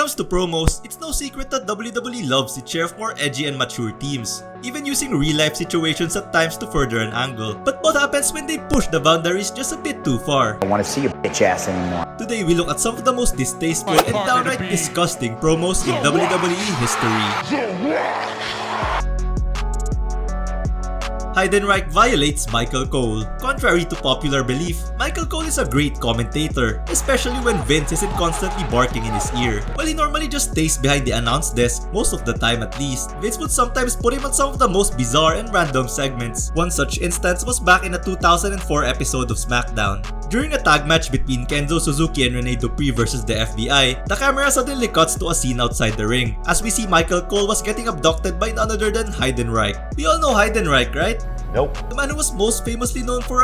comes to promos, it's no secret that WWE loves its share of more edgy and mature teams, even using real-life situations at times to further an angle. But what happens when they push the boundaries just a bit too far? I don't want to see your bitch ass anymore. Today we look at some of the most distasteful and downright disgusting promos in WWE history. Heidenreich violates Michael Cole. Contrary to popular belief, Michael Cole is a great commentator, especially when Vince isn't constantly barking in his ear. While he normally just stays behind the announce desk, most of the time at least, Vince would sometimes put him on some of the most bizarre and random segments. One such instance was back in a 2004 episode of SmackDown. During a tag match between Kenzo Suzuki and Rene Dupree versus the FBI, the camera suddenly cuts to a scene outside the ring, as we see Michael Cole was getting abducted by none other than Heidenreich. We all know Heidenreich, right? Nope. The man who was most famously known for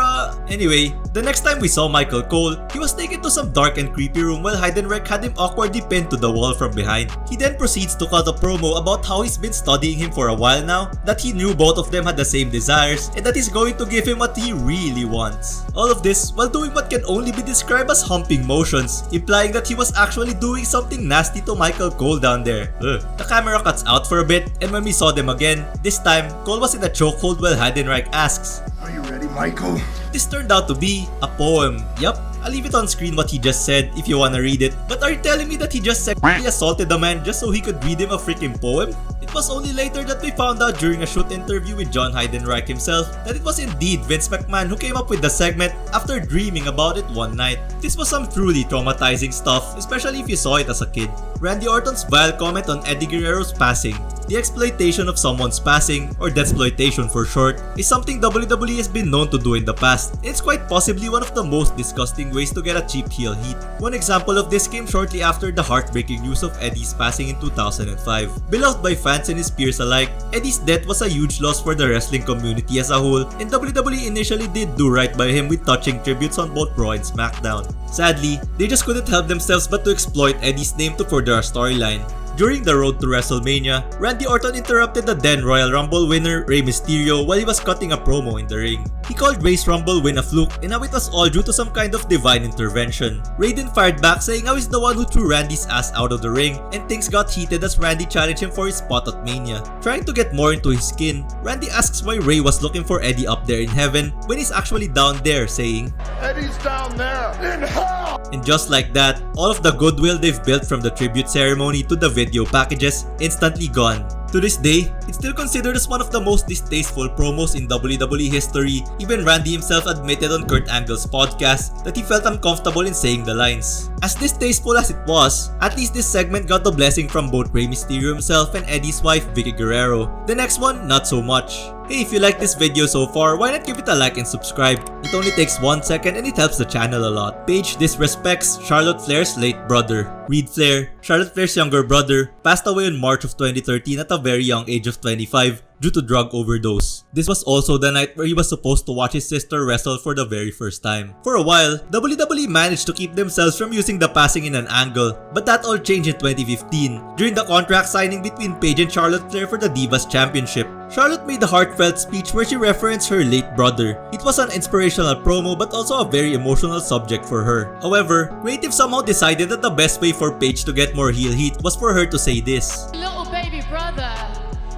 Anyway, the next time we saw Michael Cole, he was taken to some dark and creepy room while Heidenreich had him awkwardly pinned to the wall from behind. He then proceeds to cut a promo about how he's been studying him for a while now, that he knew both of them had the same desires, and that he's going to give him what he really wants. All of this while doing what can only be described as humping motions, implying that he was actually doing something nasty to Michael Cole down there. The camera cuts out for a bit, and when we saw them again, this time, Cole was in a chokehold while Heidenreich asks, "Are you ready, Michael?" This turned out to be a poem. Yup, I'll leave it on screen what he just said if you wanna read it. But are you telling me that he just sexually assaulted the man just so he could read him a freaking poem? It was only later that we found out during a shoot interview with John Heidenreich himself that it was indeed Vince McMahon who came up with the segment after dreaming about it one night. This was some truly traumatizing stuff, especially if you saw it as a kid. Randy Orton's vile comment on Eddie Guerrero's passing. The exploitation of someone's passing, or deathsploitation for short, is something WWE has been known to do in the past. It's quite possibly one of the most disgusting ways to get a cheap heel heat. One example of this came shortly after the heartbreaking news of Eddie's passing in 2005. Beloved by fans and his peers alike, Eddie's death was a huge loss for the wrestling community as a whole, and WWE initially did do right by him with touching tributes on both Raw and SmackDown. Sadly, they just couldn't help themselves but to exploit Eddie's name to further a storyline. During the road to WrestleMania, Randy Orton interrupted the then Royal Rumble winner Rey Mysterio while he was cutting a promo in the ring. He called Rey's Rumble win a fluke and how it was all due to some kind of divine intervention. Rey then fired back saying how he's the one who threw Randy's ass out of the ring, and things got heated as Randy challenged him for his spot at Mania. Trying to get more into his skin, Randy asks why Rey was looking for Eddie up there in heaven when he's actually down there, saying, "Eddie's down there in hell!" And just like that, all of the goodwill they've built from the tribute ceremony to the video packages instantly gone. To this day, it's still considered as one of the most distasteful promos in WWE history. Even Randy himself admitted on Kurt Angle's podcast that he felt uncomfortable in saying the lines. As distasteful as it was, at least this segment got the blessing from both Rey Mysterio himself and Eddie's wife Vicky Guerrero. The next one, not so much. Hey, if you like this video so far, why not give it a like and subscribe? It only takes 1 second and it helps the channel a lot. Paige disrespects Charlotte Flair's late brother. Reid Flair, Charlotte Flair's younger brother, passed away in March of 2013 at a very young age of 25 due to drug overdose. This was also the night where he was supposed to watch his sister wrestle for the very first time. For a while, WWE managed to keep themselves from using the passing in an angle, but that all changed in 2015 during the contract signing between Paige and Charlotte Flair for the Divas Championship. Charlotte made a heartfelt speech where she referenced her late brother. It was an inspirational promo but also a very emotional subject for her. However, creative somehow decided that the best way for Paige to get more heel heat was for her to say this. Little baby brother,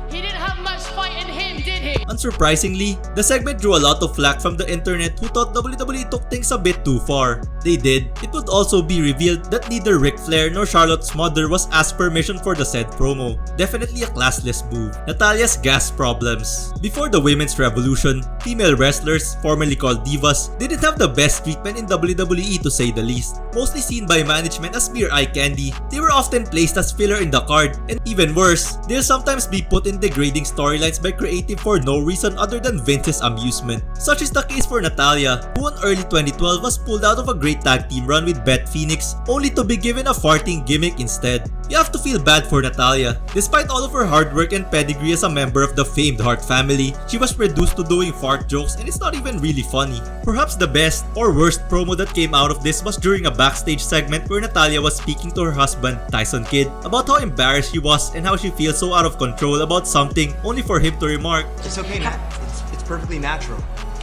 he didn't have much fight in him, did he? Unsurprisingly, the segment drew a lot of flack from the internet who thought WWE took things a bit too far. They did. It would also be revealed that neither Ric Flair nor Charlotte's mother was asked permission for the said promo. Definitely a classless move. Natalia's gas problems. Before the women's revolution, female wrestlers, formerly called divas, didn't have the best treatment in WWE to say the least. Mostly seen by management as mere eye candy, they were often placed as filler in the card, and even worse, they'll sometimes be put in degrading storylines by creative for no reason other than Vince's amusement. Such is the case for Natalya, who in early 2012 was pulled out of a great tag team run with Beth Phoenix, only to be given a farting gimmick instead. You have to feel bad for Natalya. Despite all of her hard work and pedigree as a member of the famed Hart family, she was reduced to doing fart jokes and it's not even really funny. Perhaps the best or worst promo that came out of this was during a backstage segment where Natalya was speaking to her husband, Tyson Kidd, about how embarrassed she was and how she feels so out of control about something, only for him to remark, "It's okay, Nat. It's perfectly natural.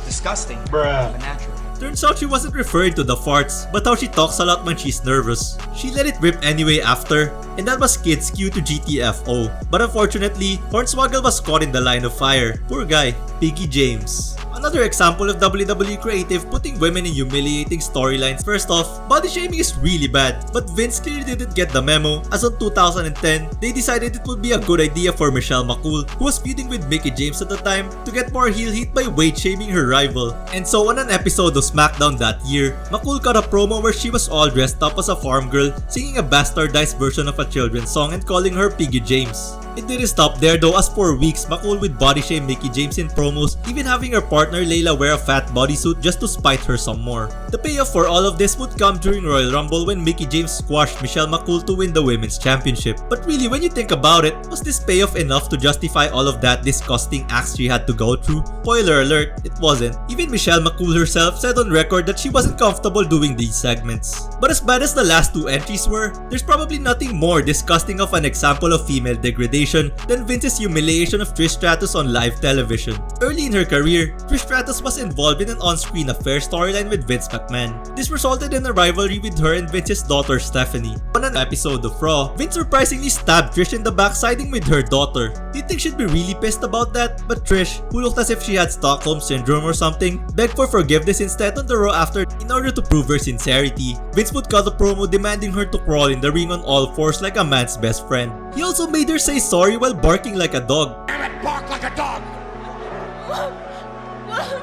Disgusting, Bruh. but natural." Turns out she wasn't referring to the farts, but how she talks a lot when she's nervous. She let it rip anyway after, and that was Kid's cue to GTFO. But unfortunately, Hornswoggle was caught in the line of fire. Poor guy, Piggy James. Another example of WWE creative putting women in humiliating storylines. First off, body shaming is really bad, but Vince clearly didn't get the memo, as on 2010, they decided it would be a good idea for Michelle McCool, who was feuding with Mickie James at the time, to get more heel heat by weight shaming her rival. And so on an episode of SmackDown that year, McCool cut a promo where she was all dressed up as a farm girl, singing a bastardized version of a children's song and calling her Piggy James. It didn't stop there though, as for weeks, McCool would body shame Mickie James in promos, even having her partner Layla wear a fat bodysuit just to spite her some more. The payoff for all of this would come during Royal Rumble when Mickie James squashed Michelle McCool to win the Women's Championship. But really, when you think about it, was this payoff enough to justify all of that disgusting acts she had to go through? Spoiler alert, it wasn't. Even Michelle McCool herself said on record that she wasn't comfortable doing these segments. But as bad as the last two entries were, there's probably nothing more disgusting of an example of female degradation than Vince's humiliation of Trish Stratus on live television. Early in her career, Trish Stratus was involved in an on-screen affair storyline with Vince McMahon. This resulted in a rivalry with her and Vince's daughter Stephanie. On an episode of Raw, Vince surprisingly stabbed Trish in the back siding with her daughter. Do you think she'd be really pissed about that? But Trish, who looked as if she had Stockholm Syndrome or something, begged for forgiveness instead on the Raw after in order to prove her sincerity. Vince would cut a promo demanding her to crawl in the ring on all fours like a man's best friend. He also made her say sorry while barking like a dog. Damn it, bark like a dog!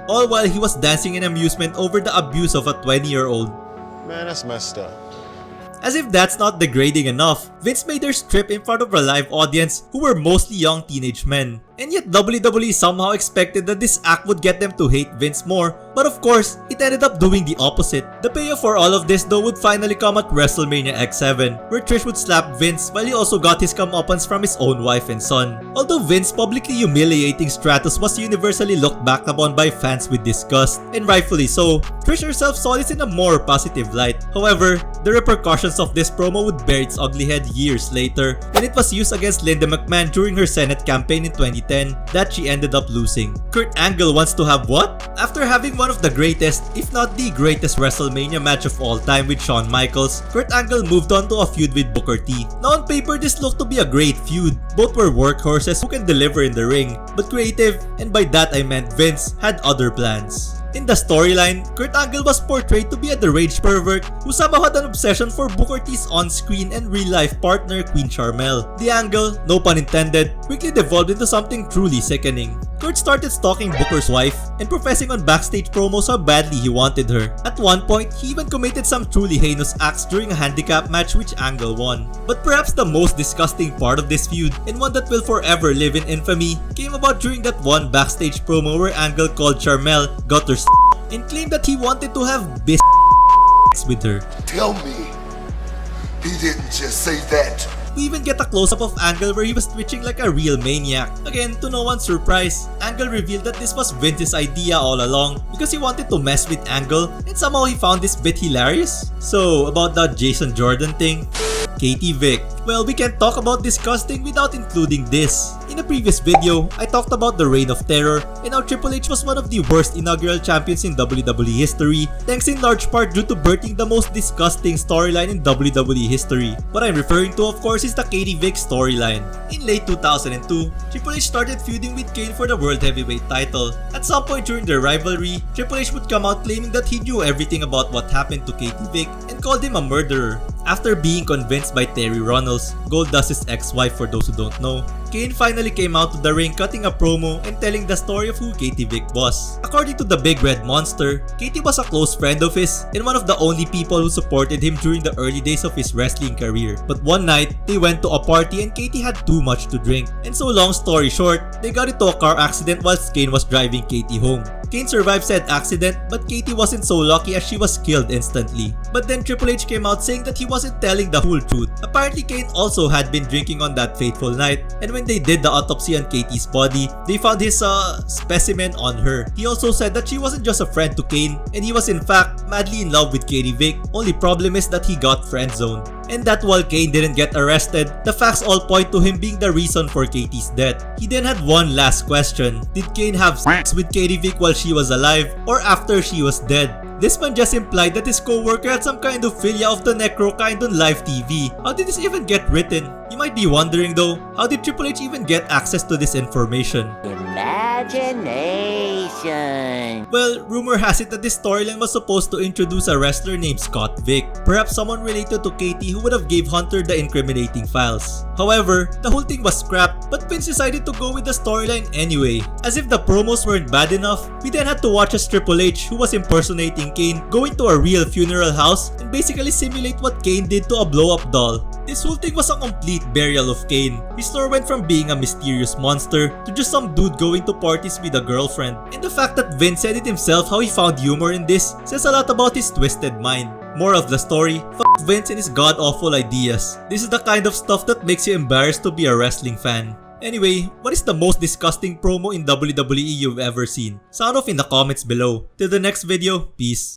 All while he was dancing in amusement over the abuse of a 20-year-old. Man, that's messed up. As if that's not degrading enough, Vince made her strip in front of a live audience who were mostly young teenage men. And yet WWE somehow expected that this act would get them to hate Vince more, but of course, it ended up doing the opposite. The payoff for all of this though would finally come at WrestleMania X7, where Trish would slap Vince while he also got his comeuppance from his own wife and son. Although Vince publicly humiliating Stratus was universally looked back upon by fans with disgust, and rightfully so, Trish herself saw this in a more positive light. However, the repercussions of this promo would bear its ugly head years later when it was used against Linda McMahon during her Senate campaign in 2010 that she ended up losing. Kurt Angle wants to have what? After having one of the greatest, if not the greatest WrestleMania match of all time with Shawn Michaels, Kurt Angle moved on to a feud with Booker T. Now on paper this looked to be a great feud. Both were workhorses who can deliver in the ring, but creative, and by that I meant Vince, had other plans. In the storyline, Kurt Angle was portrayed to be a deranged pervert who somehow had an obsession for Booker T's on-screen and real-life partner Queen Charmel. The angle, no pun intended, quickly devolved into something truly sickening. Kurt started stalking Booker's wife and professing on backstage promos how badly he wanted her. At one point, he even committed some truly heinous acts during a handicap match which Angle won. But perhaps the most disgusting part of this feud, and one that will forever live in infamy, came about during that one backstage promo where Angle called Charmel gutter and claimed that he wanted to have with her. Tell me, he didn't just say that. We even get a close-up of Angle where he was twitching like a real maniac. Again, to no one's surprise, Angle revealed that this was Vince's idea all along because he wanted to mess with Angle and somehow he found this bit hilarious. So, about that Jason Jordan thing, Katie Vick. Well, we can't talk about disgusting without including this. In a previous video, I talked about the Reign of Terror and how Triple H was one of the worst inaugural champions in WWE history, thanks in large part due to birthing the most disgusting storyline in WWE history. What I'm referring to, of course, is the Katie Vick storyline. In late 2002, Triple H started feuding with Kane for the World Heavyweight title. At some point during their rivalry, Triple H would come out claiming that he knew everything about what happened to Katie Vick and called him a murderer. After being convinced by Terry Runnels, Goldust's ex-wife for those who don't know, Kane finally came out to the ring cutting a promo and telling the story of who Katie Vick was. According to the Big Red Monster, Katie was a close friend of his and one of the only people who supported him during the early days of his wrestling career. But one night, they went to a party and Katie had too much to drink. And so long story short, they got into a car accident whilst Kane was driving Katie home. Kane survived said accident, but Katie wasn't so lucky as she was killed instantly. But then Triple H came out saying that he wasn't telling the whole truth. Apparently Kane also had been drinking on that fateful night, and when they did the autopsy on Katie's body, they found his specimen on her. He also said that she wasn't just a friend to Kane, and he was in fact madly in love with Katie Vick. Only problem is that he got friend zoned. And that while Kane didn't get arrested, the facts all point to him being the reason for Katie's death. He then had one last question. Did Kane have sex with Katie Vick while she was alive or after she was dead? This man just implied that his co-worker had some kind of philia of the necro kind on live TV. How did this even get written? You might be wondering though, how did Triple H even get access to this information? Imagination. Well, rumor has it that this storyline was supposed to introduce a wrestler named Scott Vick, perhaps someone related to Katie who would have gave Hunter the incriminating files. However, the whole thing was scrapped, but Vince decided to go with the storyline anyway. As if the promos weren't bad enough, we then had to watch as Triple H, who was impersonating Kane, go into a real funeral house and basically simulate what Kane did to a blow-up doll. This whole thing was a complete burial of Kane. His lore went from being a mysterious monster to just some dude going to parties with a girlfriend. And the fact that Vince said it himself how he found humor in this says a lot about his twisted mind. Moral of the story, fuck Vince and his god-awful ideas. This is the kind of stuff that makes you embarrassed to be a wrestling fan. Anyway, what is the most disgusting promo in WWE you've ever seen? Sound off in the comments below. Till the next video, peace.